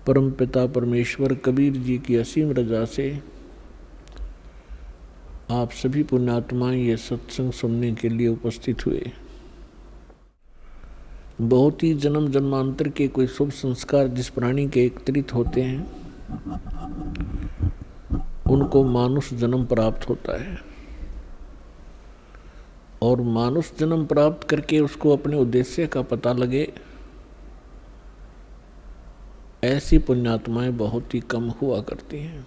परमपिता परमेश्वर कबीर जी की असीम रजा से आप सभी पुण्यात्माएं ये सत्संग सुनने के लिए उपस्थित हुए। बहुत ही जन्म जन्मांतर के कोई शुभ संस्कार जिस प्राणी के एकत्रित होते हैं उनको मानुष जन्म प्राप्त होता है, और मानुष जन्म प्राप्त करके उसको अपने उद्देश्य का पता लगे, ऐसी पुण्यात्माएं बहुत ही कम हुआ करती हैं।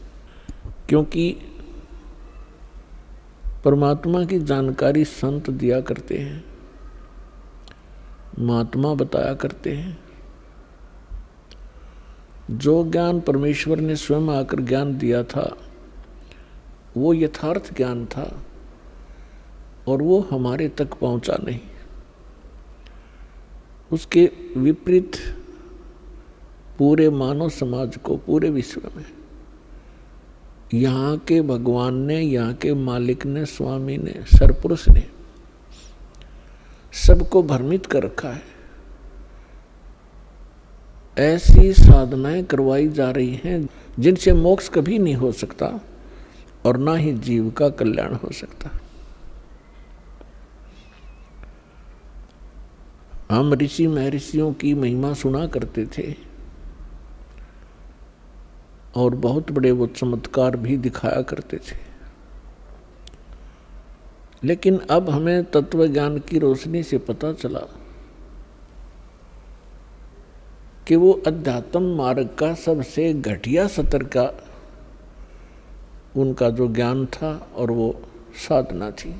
क्योंकि परमात्मा की जानकारी संत दिया करते हैं, महात्मा बताया करते हैं। जो ज्ञान परमेश्वर ने स्वयं आकर ज्ञान दिया था वो यथार्थ ज्ञान था और वो हमारे तक पहुंचा नहीं। उसके विपरीत पूरे मानव समाज को, पूरे विश्व में यहाँ के भगवान ने, यहाँ के मालिक ने, स्वामी ने, सरपुरुष ने सबको भ्रमित कर रखा है। ऐसी साधनाएं करवाई जा रही हैं जिनसे मोक्ष कभी नहीं हो सकता और ना ही जीव का कल्याण हो सकता। हम ऋषि महर्षियों की महिमा सुना करते थे और बहुत बड़े वो चमत्कार भी दिखाया करते थे, लेकिन अब हमें तत्व ज्ञान की रोशनी से पता चला कि वो अध्यात्म मार्ग का सबसे घटिया स्तर का उनका जो ज्ञान था और वो साधना थी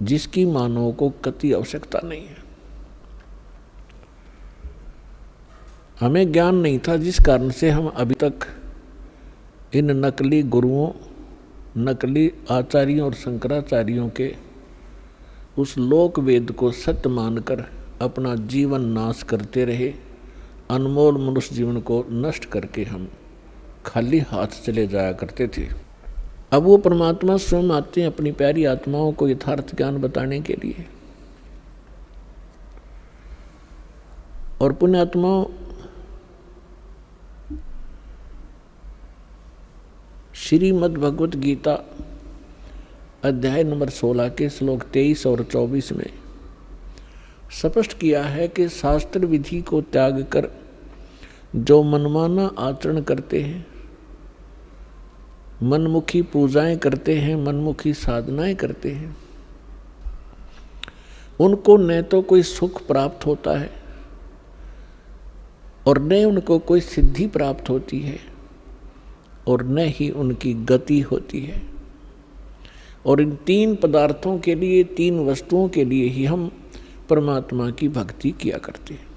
जिसकी मानव को कति आवश्यकता नहीं है। हमें ज्ञान नहीं था जिस कारण से हम अभी तक इन नकली गुरुओं, नकली आचार्यों और शंकराचार्यों के उस लोक वेद को सत्य मानकर अपना जीवन नाश करते रहे। अनमोल मनुष्य जीवन को नष्ट करके हम खाली हाथ चले जाया करते थे। अब वो परमात्मा स्वयं आते हैं अपनी प्यारी आत्माओं को यथार्थ ज्ञान बताने के लिए। और पुण्यात्माओं, श्रीमद् भगवत गीता अध्याय नंबर 16 के श्लोक 23 और 24 में स्पष्ट किया है कि शास्त्र विधि को त्याग कर जो मनमाना आचरण करते हैं, मनमुखी पूजाएं करते हैं, मनमुखी साधनाएं करते हैं, उनको न तो कोई सुख प्राप्त होता है और न उनको कोई सिद्धि प्राप्त होती है और न ही उनकी गति होती है। और इन तीन पदार्थों के लिए, तीन वस्तुओं के लिए ही हम परमात्मा की भक्ति किया करते हैं।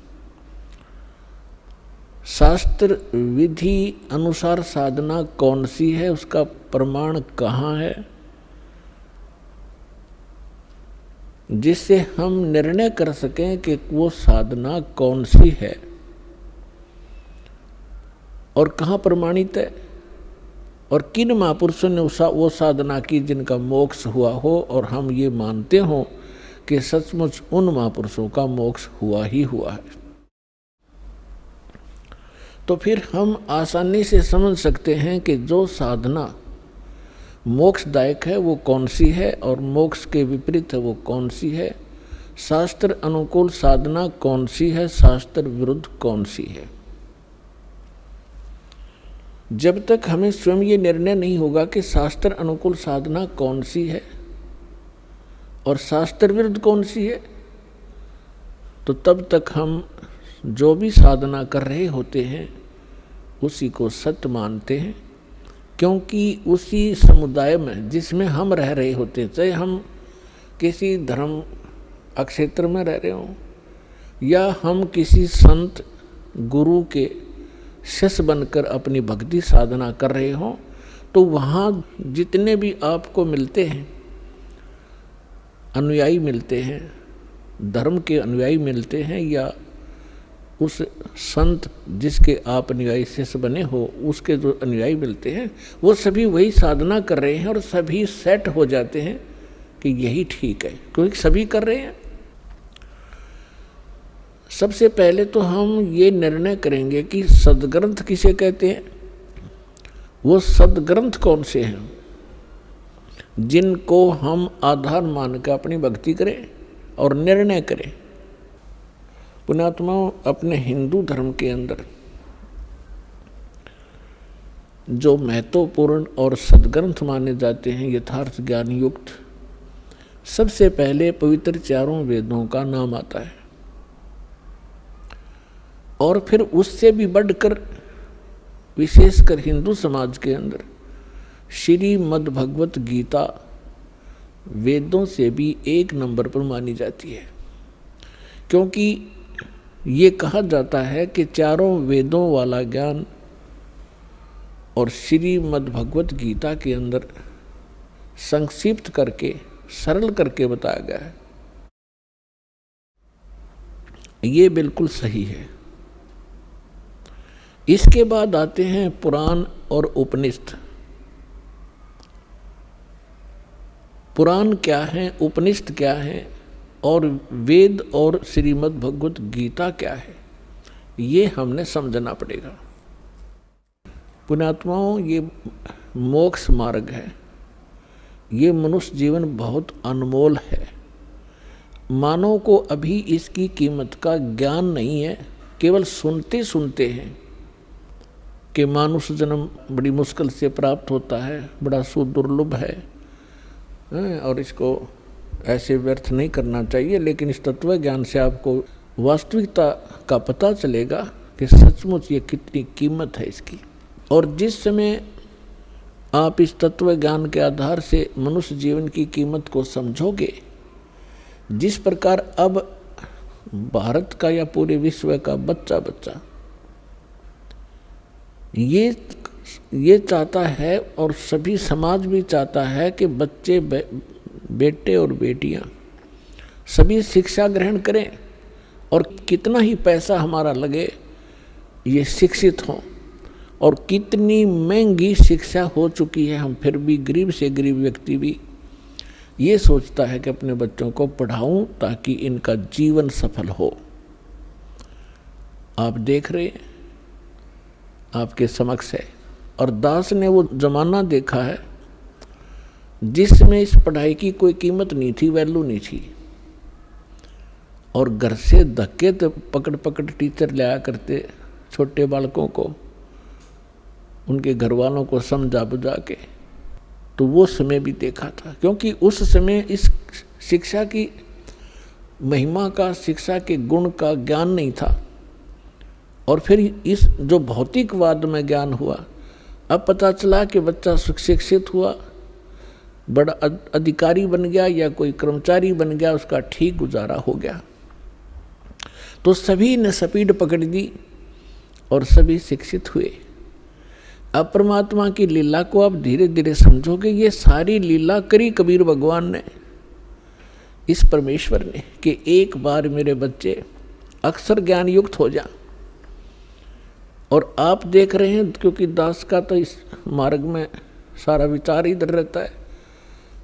शास्त्र विधि अनुसार साधना कौन सी है, उसका प्रमाण कहाँ है, जिससे हम निर्णय कर सकें कि वो साधना कौन सी है और कहाँ प्रमाणित है और किन महापुरुषों ने वो साधना की जिनका मोक्ष हुआ हो और हम ये मानते हो कि सचमुच उन महापुरुषों का मोक्ष हुआ ही हुआ है। तो फिर हम आसानी से समझ सकते हैं कि जो साधना मोक्षदायक है वो कौन सी है और मोक्ष के विपरीत है वो कौन सी है, शास्त्र अनुकूल साधना कौन सी है, शास्त्र विरुद्ध कौन सी है। जब तक हमें स्वयं ये निर्णय नहीं होगा कि शास्त्र अनुकूल साधना कौन सी है और शास्त्र विरुद्ध कौन सी है, तो तब तक हम जो भी साधना कर रहे होते हैं उसी को सत्य मानते हैं। क्योंकि उसी समुदाय में जिसमें हम रह रहे होते हैं, चाहे हम किसी धर्म अक्षेत्र में रह रहे हों या हम किसी संत गुरु के शिष्य बनकर अपनी भक्ति साधना कर रहे हों, तो वहाँ जितने भी आपको मिलते हैं, अनुयायी मिलते हैं, धर्म के अनुयायी मिलते हैं या उस संत जिसके आप अनुयायी शिष्य बने हो उसके जो अनुयायी मिलते हैं, वो सभी वही साधना कर रहे हैं और सभी सेट हो जाते हैं कि यही ठीक है, क्योंकि सभी कर रहे हैं। सबसे पहले तो हम ये निर्णय करेंगे कि सद्ग्रंथ किसे कहते हैं, वो सद्ग्रंथ कौन से हैं जिनको हम आधार मान कर अपनी भक्ति करें और निर्णय करें। पुण्यात्माओं, अपने हिंदू धर्म के अंदर जो महत्वपूर्ण और सद्ग्रंथ माने जाते हैं यथार्थ ज्ञान युक्त, सबसे पहले पवित्र चारों वेदों का नाम आता है और फिर उससे भी बढ़कर विशेषकर हिंदू समाज के अंदर श्रीमद् भगवत गीता वेदों से भी एक नंबर पर मानी जाती है, क्योंकि ये कहा जाता है कि चारों वेदों वाला ज्ञान और श्रीमद् भगवत गीता के अंदर संक्षिप्त करके सरल करके बताया गया है। ये बिल्कुल सही है। इसके बाद आते हैं पुराण और उपनिषद। पुराण क्या है, उपनिषद क्या है और वेद और श्रीमद् भगवत गीता क्या है, ये हमने समझना पड़ेगा। पुण्यात्माओं, ये मोक्ष मार्ग है। ये मनुष्य जीवन बहुत अनमोल है। मानव को अभी इसकी कीमत का ज्ञान नहीं है, केवल सुनते सुनते हैं कि मानुष जन्म बड़ी मुश्किल से प्राप्त होता है, बड़ा सुदुर्लभ है और इसको ऐसे व्यर्थ नहीं करना चाहिए। लेकिन इस तत्व ज्ञान से आपको वास्तविकता का पता चलेगा कि सचमुच ये कितनी कीमत है इसकी। और जिस समय आप इस तत्व ज्ञान के आधार से मनुष्य जीवन की कीमत को समझोगे, जिस प्रकार अब भारत का या पूरे विश्व का बच्चा ये चाहता है और सभी समाज भी चाहता है कि बच्चे बेटे और बेटियां सभी शिक्षा ग्रहण करें और कितना ही पैसा हमारा लगे ये शिक्षित हों। और कितनी महंगी शिक्षा हो चुकी है, हम फिर भी गरीब से गरीब व्यक्ति भी ये सोचता है कि अपने बच्चों को पढ़ाऊं ताकि इनका जीवन सफल हो। आप देख रहे हैं, आपके समक्ष है। और दास ने वो जमाना देखा है जिसमें इस पढ़ाई की कोई कीमत नहीं थी, वैल्यू नहीं थी। और घर से धक्के तो पकड़ पकड़ टीचर लाया करते छोटे बालकों को, उनके घर वालों को समझा बुझा के। तो वो समय भी देखा था, क्योंकि उस समय इस शिक्षा की महिमा का, शिक्षा के गुण का ज्ञान नहीं था। और फिर इस जो भौतिकवाद में ज्ञान हुआ, अब पता चला कि बच्चा शिक्षित हुआ, बड़ा अधिकारी बन गया या कोई कर्मचारी बन गया, उसका ठीक गुजारा हो गया। तो सभी ने स्पीड पकड़ दी और सभी शिक्षित हुए। अब परमात्मा की लीला को आप धीरे धीरे समझोगे। ये सारी लीला करी कबीर भगवान ने, इस परमेश्वर ने, कि एक बार मेरे बच्चे अक्षर ज्ञान युक्त हो जा। और आप देख रहे हैं, क्योंकि दास का तो इस मार्ग में सारा विचार इधर रहता है।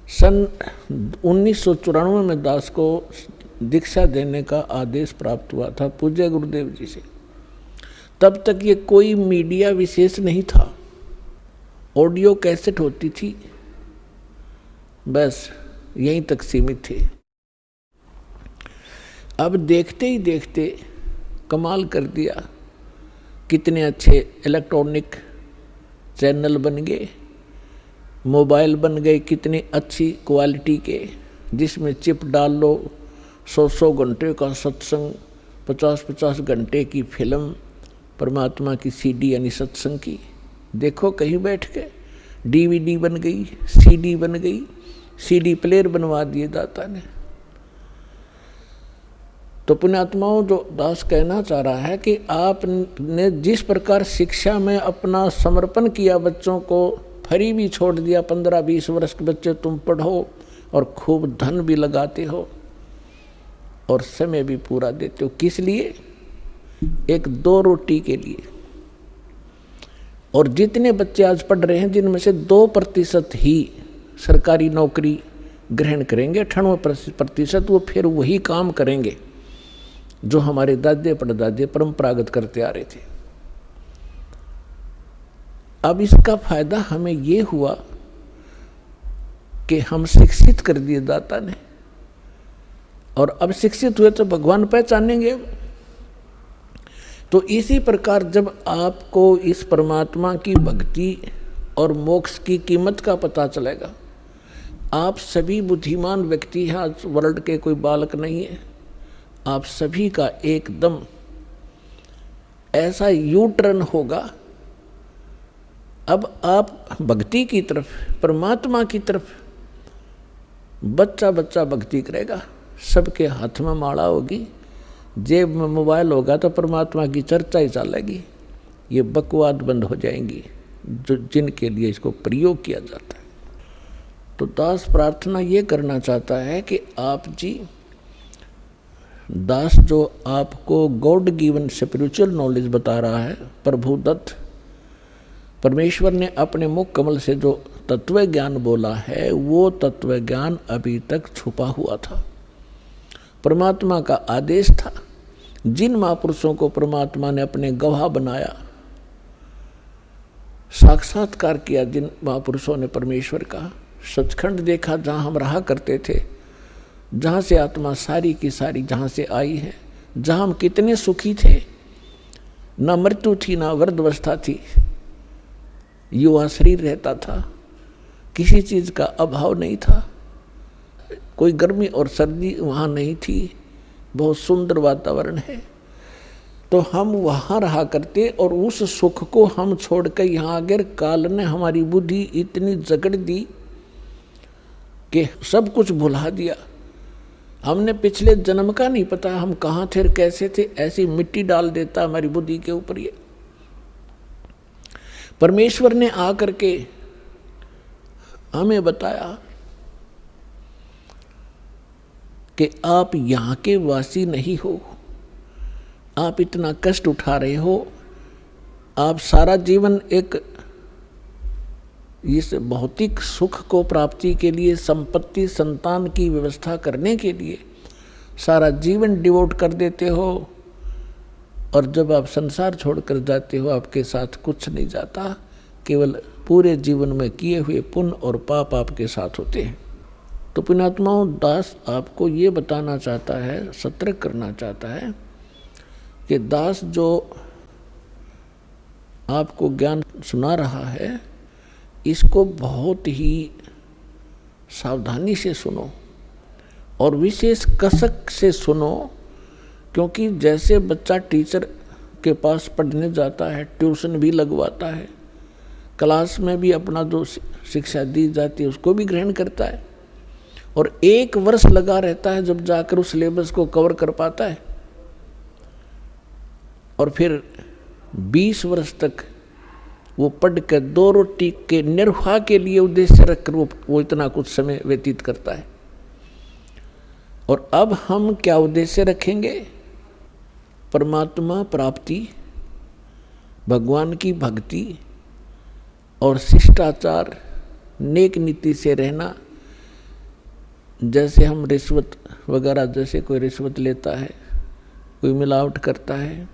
सन 1994 में दास को दीक्षा देने का आदेश प्राप्त हुआ था पूज्य गुरुदेव जी से। तब तक ये कोई मीडिया विशेष नहीं था, ऑडियो कैसेट होती थी, बस यहीं तक सीमित थे। अब देखते ही देखते कमाल कर दिया, कितने अच्छे इलेक्ट्रॉनिक चैनल बन गए, मोबाइल बन गए कितनी अच्छी क्वालिटी के, जिसमें चिप डाल लो, 100 घंटे का सत्संग, 50 घंटे की फिल्म, परमात्मा की सीडी यानी सत्संग की। देखो कहीं बैठ के डीवीडी बन गई, सीडी बन गई, सीडी प्लेयर बनवा दिए दाता ने। तो पुण्यात्माओं, जो दास कहना चाह रहा है कि आपने जिस प्रकार शिक्षा में अपना समर्पण किया, बच्चों को फ्री भी छोड़ दिया, 15-20 वर्ष के बच्चे तुम पढ़ो और खूब धन भी लगाते हो और समय भी पूरा देते हो, किस लिए? एक 2 रोटी के लिए। और जितने बच्चे आज पढ़ रहे हैं, जिनमें से 2% ही सरकारी नौकरी ग्रहण करेंगे, 98% वो फिर वही काम करेंगे जो हमारे दादे परदादे परंपरागत करते आ रहे थे। अब इसका फायदा हमें ये हुआ कि हम शिक्षित कर दिए दाता ने, और अब शिक्षित हुए तो भगवान पहचानेंगे। तो इसी प्रकार जब आपको इस परमात्मा की भक्ति और मोक्ष की कीमत का पता चलेगा, आप सभी बुद्धिमान व्यक्ति हैं, आज वर्ल्ड के कोई बालक नहीं है, आप सभी का एकदम ऐसा यू टर्न होगा। अब आप भक्ति की तरफ, परमात्मा की तरफ, बच्चा बच्चा भक्ति करेगा, सबके हाथ में माला होगी, जेब में मोबाइल होगा तो परमात्मा की चर्चा ही चलेगी। ये बकवाद बंद हो जाएंगी जो जिनके लिए इसको प्रयोग किया जाता है। तो दास प्रार्थना ये करना चाहता है कि आप जी, दास जो आपको गॉड गिवन स्पिरिचुअल नॉलेज बता रहा है, प्रभु दत्त परमेश्वर ने अपने मुख कमल से जो तत्व ज्ञान बोला है, वो तत्व ज्ञान अभी तक छुपा हुआ था। परमात्मा का आदेश था। जिन महापुरुषों को परमात्मा ने अपने गवाह बनाया, साक्षात्कार किया, जिन महापुरुषों ने परमेश्वर का सचखंड देखा, जहाँ हम रहा करते थे, जहाँ से आत्मा सारी की सारी जहाँ से आई है, जहाँ हम कितने सुखी थे, ना मृत्यु थी ना वृद्धावस्था थी, युवा शरीर रहता था, किसी चीज़ का अभाव नहीं था, कोई गर्मी और सर्दी वहाँ नहीं थी, बहुत सुंदर वातावरण है। तो हम वहाँ रहा करते और उस सुख को हम छोड़कर यहाँ आकर काल ने हमारी बुद्धि इतनी जकड़ दी कि सब कुछ भुला दिया। हमने पिछले जन्म का नहीं पता हम कहाँ थे कैसे थे, ऐसी मिट्टी डाल देता हमारी बुद्धि के ऊपर। ये परमेश्वर ने आकर के हमें बताया कि आप यहाँ के वासी नहीं हो, आप इतना कष्ट उठा रहे हो, आप सारा जीवन एक इस भौतिक सुख को प्राप्ति के लिए, संपत्ति संतान की व्यवस्था करने के लिए सारा जीवन डिवोट कर देते हो, और जब आप संसार छोड़कर जाते हो आपके साथ कुछ नहीं जाता, केवल पूरे जीवन में किए हुए पुण्य और पाप आपके साथ होते हैं। तो पुण्यात्माओं, दास आपको ये बताना चाहता है, सतर्क करना चाहता है कि दास जो आपको ज्ञान सुना रहा है, इसको बहुत ही सावधानी से सुनो और विशेष कसक से सुनो, क्योंकि जैसे बच्चा टीचर के पास पढ़ने जाता है, ट्यूशन भी लगवाता है, क्लास में भी अपना जो शिक्षा दी जाती है उसको भी ग्रहण करता है, और 1 वर्ष लगा रहता है जब जाकर उस सिलेबस को कवर कर पाता है, और फिर 20 वर्ष तक वो पढ़ कर 2 रोटी के निर्वाह के लिए उद्देश्य रखकर वो इतना कुछ समय व्यतीत करता है। और अब हम क्या उद्देश्य रखेंगे? परमात्मा प्राप्ति, भगवान की भक्ति और शिष्टाचार, नेक नीति से रहना। जैसे हम रिश्वत वगैरह, जैसे कोई रिश्वत लेता है, कोई मिलावट करता है,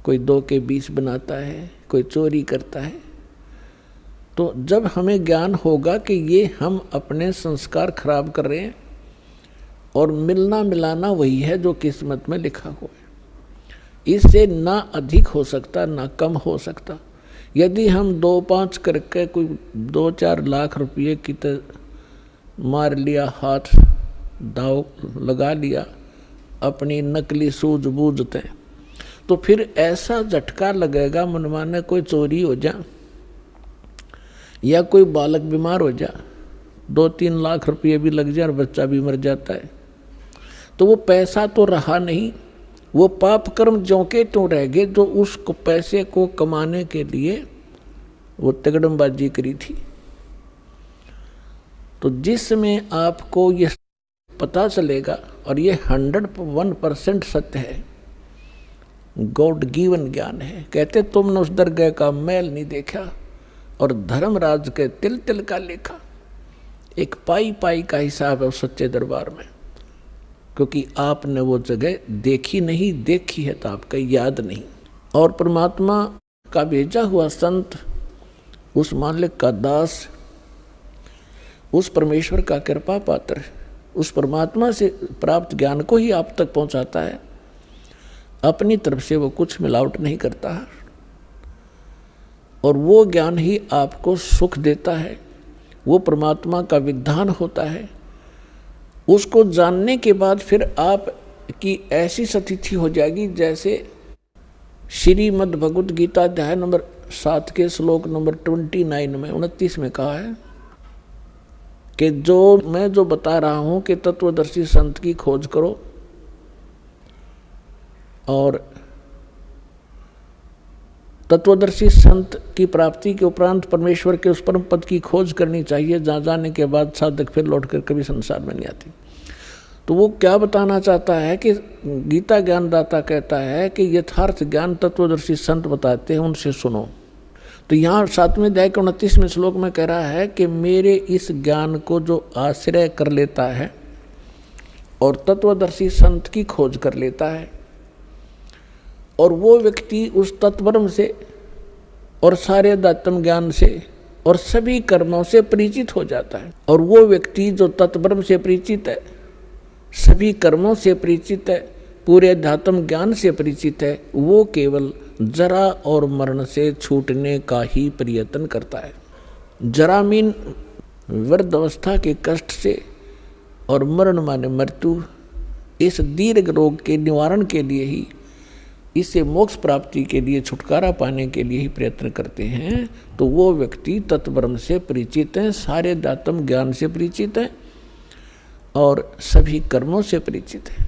कोई 2 के 20 बनाता है, कोई चोरी करता है, तो जब हमें ज्ञान होगा कि ये हम अपने संस्कार खराब कर रहे हैं और मिलना मिलाना वही है जो किस्मत में लिखा हुआ है, इससे ना अधिक हो सकता ना कम हो सकता। यदि हम 2-5 करके कोई 2-4 लाख रुपये की मार लिया, हाथ दाव लगा लिया अपनी नकली सूझबूझते, तो फिर ऐसा झटका लगेगा मनमाने कोई चोरी हो जा या कोई बालक बीमार हो जा, 2-3 लाख रुपये भी लग जाए और बच्चा भी मर जाता है, तो वो पैसा तो रहा नहीं, वो पाप कर्म ज्यों के त्यों रह गए जो उस पैसे को कमाने के लिए वो तगड़मबाजी करी थी। तो जिसमें आपको ये पता चलेगा, और ये 101% सत्य है, गॉड गिवन ज्ञान है। कहते तुमने उस दरगाह का मैल नहीं देखा और धर्मराज के तिल तिल का लेखा। एक पाई पाई का हिसाब है उस सच्चे दरबार में। क्योंकि आपने वो जगह देखी नहीं, देखी है तो आपका याद नहीं। और परमात्मा का भेजा हुआ संत, उस मालिक का दास, उस परमेश्वर का कृपा पात्र, उस परमात्मा से प्राप्त ज्ञान को ही आप तक पहुंचाता है। अपनी तरफ से वो कुछ मिलावट नहीं करता है, और वो ज्ञान ही आपको सुख देता है। वो परमात्मा का विधान होता है। उसको जानने के बाद फिर आप की ऐसी स्थिति हो जाएगी जैसे श्रीमद् भगवद गीता अध्याय नंबर 7 के श्लोक नंबर 29 में कहा है कि मैं जो बता रहा हूं कि तत्वदर्शी संत की खोज करो, और तत्वदर्शी संत की प्राप्ति के उपरांत परमेश्वर के उस परम पद की खोज करनी चाहिए, जहाँ जाने के बाद साधक फिर लौटकर कभी संसार में नहीं आती। तो वो क्या बताना चाहता है कि गीता ज्ञानदाता कहता है कि यथार्थ ज्ञान तत्वदर्शी संत बताते हैं, उनसे सुनो। तो यहाँ 7वें अध्याय के 29वें श्लोक में कह रहा है कि मेरे इस ज्ञान को जो आश्रय कर लेता है और तत्वदर्शी संत की खोज कर लेता है, और वो व्यक्ति उस तत्वब्रह्म से और सारे अध्यात्म ज्ञान से और सभी कर्मों से परिचित हो जाता है। और वो व्यक्ति जो तत्वब्रह्म से परिचित है, सभी कर्मों से परिचित है, पूरे अध्यात्म ज्ञान से परिचित है, वो केवल जरा और मरण से छूटने का ही प्रयत्न करता है। जरा मीन वृद्ध अवस्था के कष्ट से, और मरण माने मृत्यु, इस दीर्घ रोग के निवारण के लिए ही, इससे मोक्ष प्राप्ति के लिए, छुटकारा पाने के लिए ही प्रयत्न करते हैं। तो वो व्यक्ति तत्वब्रह्म से परिचित है, सारे अध्यात्म ज्ञान से परिचित है और सभी कर्मों से परिचित है।